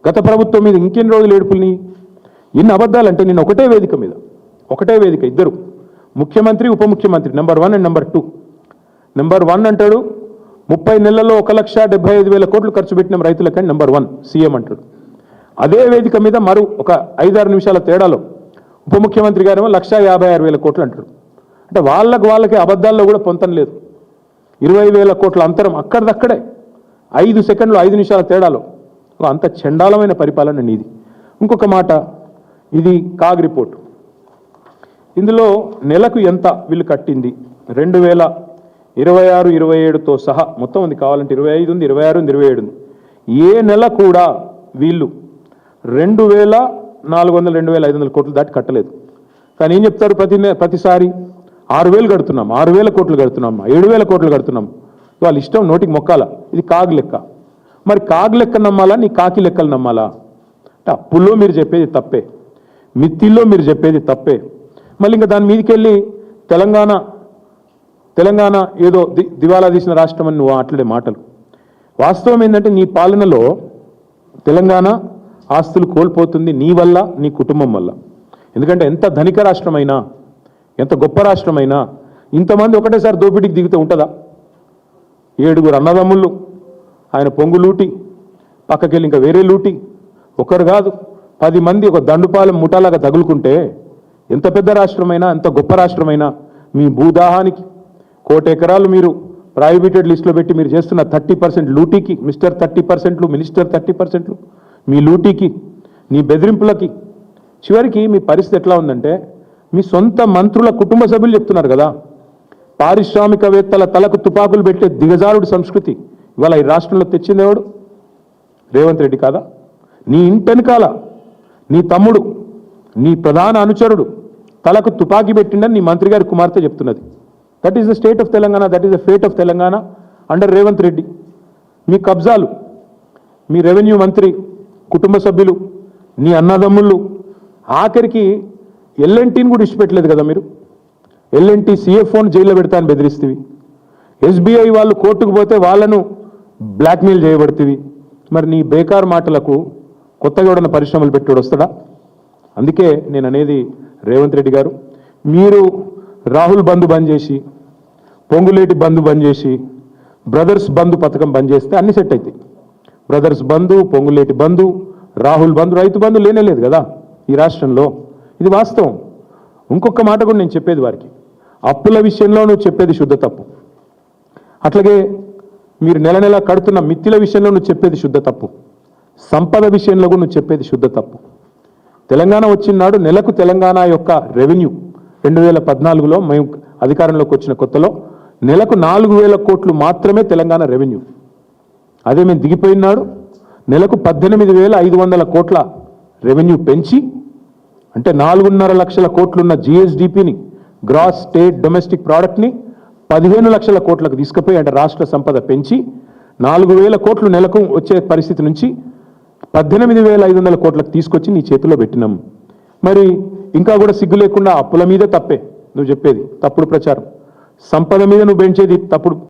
గత ప్రభుత్వం మీద ఇంకెన్ని రోజులు ఏడుపుల్ని? ఎన్ని అబద్ధాలంటే నేను ఒకటే వేదిక ఇద్దరు ముఖ్యమంత్రి ఉప ముఖ్యమంత్రి నెంబర్ 1 అండ్ నెంబర్ 2. నెంబర్ 1 అంటాడు 30 నెలల్లో 1,75,000 కోట్లు ఖర్చు పెట్టిన రైతులకని నెంబర్ 1 సీఎం అంటాడు. అదే వేదిక మీద మరో ఒక 5-6 నిమిషాల తేడాలో ఉప ముఖ్యమంత్రి గారేమో 1,56,000 కోట్లు అంటాడు. అంటే వాళ్ళకి అబద్ధాల్లో కూడా పొంతం లేదు. 20,000 కోట్ల అంతరం అక్కడిదక్కడే 5 సెకండ్లు 5 నిమిషాల తేడాలో. అంత చండాలమైన పరిపాలన నీది. ఇంకొక మాట, ఇది కాగ్ రిపోర్ట్. ఇందులో నెలకు ఎంత వీళ్ళు కట్టింది 2026-27తో సహా మొత్తం ఉంది, కావాలంటే 25 ఉంది, 26 ఉంది, 27 ఉంది. ఏ నెల కూడా వీళ్ళు 2,400 2,500 కోట్లు దాటి కట్టలేదు. కానీ ఏం చెప్తారు ప్రతిసారి 6,000 కడుతున్నాం, 6,000 కోట్లు కడుతున్నాం, 7,000 కోట్లు కడుతున్నాం. వాళ్ళ ఇష్టం, నోటికి మొక్కాల. ఇది కాగ్ లెక్క. మరి కాగ్ లెక్క నమ్మాలా, నీ కాకి లెక్కలు నమ్మాలా? అంటే అప్పుల్లో మీరు చెప్పేది తప్పే, మిత్తిల్లో మీరు చెప్పేది తప్పే. మళ్ళీ ఇంకా దాని మీదకి వెళ్ళి తెలంగాణ ఏదో దివాలా తీసిన రాష్ట్రం అని నువ్వు మాట్లాడే మాటలు. వాస్తవం ఏంటంటే నీ పాలనలో తెలంగాణ ఆస్తులు కోల్పోతుంది నీ వల్ల, నీ కుటుంబం వల్ల. ఎందుకంటే ఎంత ధనిక రాష్ట్రమైనా, ఎంత గొప్ప రాష్ట్రమైనా ఇంతమంది ఒకటేసారి దోపిడీకి దిగుతూ ఉంటుందా? 7 అన్నదమ్ముళ్ళు, ఆయన పొంగు లూటి, పక్కకెళ్ళి ఇంకా వేరే లూటి, ఒకరు కాదు 10 మంది ఒక దండుపాలెం ముఠాలాగా తగులుకుంటే ఎంత పెద్ద రాష్ట్రమైనా, ఎంత గొప్ప రాష్ట్రమైనా మీ భూదాహానికి 1,00,00,000 ఎకరాలు మీరు ప్రైవేటెడ్ లిస్టులో పెట్టి మీరు చేస్తున్న 30% లూటీకి, మిస్టర్ 30%లు, మినిస్టర్ 30%లు, మీ లూటీకి, నీ బెదిరింపులకి చివరికి మీ పరిస్థితి ఎట్లా ఉందంటే మీ సొంత మంత్రుల కుటుంబ సభ్యులు చెప్తున్నారు కదా, పారిశ్రామికవేత్తల తలకు తుపాకులు పెట్టే దిగజారుడు సంస్కృతి ఇవాళ ఈ రాష్ట్రంలో తెచ్చింది ఎవడు? రేవంత్ రెడ్డి కాదా? నీ ఇంటెనకాల నీ తమ్ముడు, నీ ప్రధాన అనుచరుడు తలకు తుపాకీ పెట్టిండని నీ మంత్రి గారి కుమార్తె చెప్తున్నది. That is the state of Telangana, that is the fate of Telangana under Revanth Reddy. మీ కబ్జాలు, మీ రెవెన్యూ మంత్రి కుటుంబ సభ్యులు, నీ అన్నదమ్ముళ్ళు, ఆఖరికి ఎల్ఎన్టీని కూడా ఇష్టపెట్టలేదు కదా మీరు. ఎల్ఎన్టీ CFOని జైల్లో పెడతా అని బెదిరిస్తేవి, SBI వాళ్ళు కోర్టుకు పోతే వాళ్ళను బ్లాక్మెయిల్ చేయబడుతుంది. మరి నీ బేకార్ మాటలకు కొత్తగా ఎవడన్న పరిశ్రమలు పెట్టుడు వస్తాడా? అందుకే నేను అనేది రేవంత్ రెడ్డి గారు, మీరు రాహుల్ బంధు బంద్ చేసి, పొంగులేటి బంధు బంద్ చేసి, బ్రదర్స్ బంధు పథకం బంద్ చేస్తే అన్ని సెట్ అవుతాయి. బ్రదర్స్ బంధు, పొంగులేటి బంధు, రాహుల్ బంధు, రైతు బంధు లేనేలేదు కదా ఈ రాష్ట్రంలో. ఇది వాస్తవం. ఇంకొక మాట కూడా నేను చెప్పేది వారికి, అప్పుల విషయంలో నువ్వు చెప్పేది శుద్ధ తప్పు. అట్లాగే మీరు నెల నెల కడుతున్న మిత్తిల విషయంలో నువ్వు చెప్పేది శుద్ధ తప్పు. సంపద విషయంలో కూడా నువ్వు చెప్పేది శుద్ధ తప్పు. తెలంగాణ వచ్చినాడు నెలకు తెలంగాణ యొక్క రెవెన్యూ 2014లో మేము అధికారంలోకి వచ్చిన కొత్తలో నెలకు 4,000 కోట్లు మాత్రమే తెలంగాణ రెవెన్యూ. అదే మేము దిగిపోయినాడు నెలకు 18,500 కోట్ల రెవెన్యూ పెంచి, అంటే 4.5 లక్షల కోట్లున్న GSDPని, గ్రాస్ స్టేట్ డొమెస్టిక్ ప్రోడక్ట్ని 15 లక్షల కోట్లకు తీసుకుపోయి, అంటే రాష్ట్ర సంపద పెంచి 4,000 కోట్లు నెలకు వచ్చే పరిస్థితి నుంచి 18,500 కోట్లకు తీసుకొచ్చి నీ చేతిలో పెట్టినాం. మరి ఇంకా కూడా సిగ్గు లేకుండా అప్పుల మీద తప్పే నువ్వు చెప్పేది, తప్పుడు ప్రచారం. సంపద మీద నువ్వు పెంచేది తప్పుడు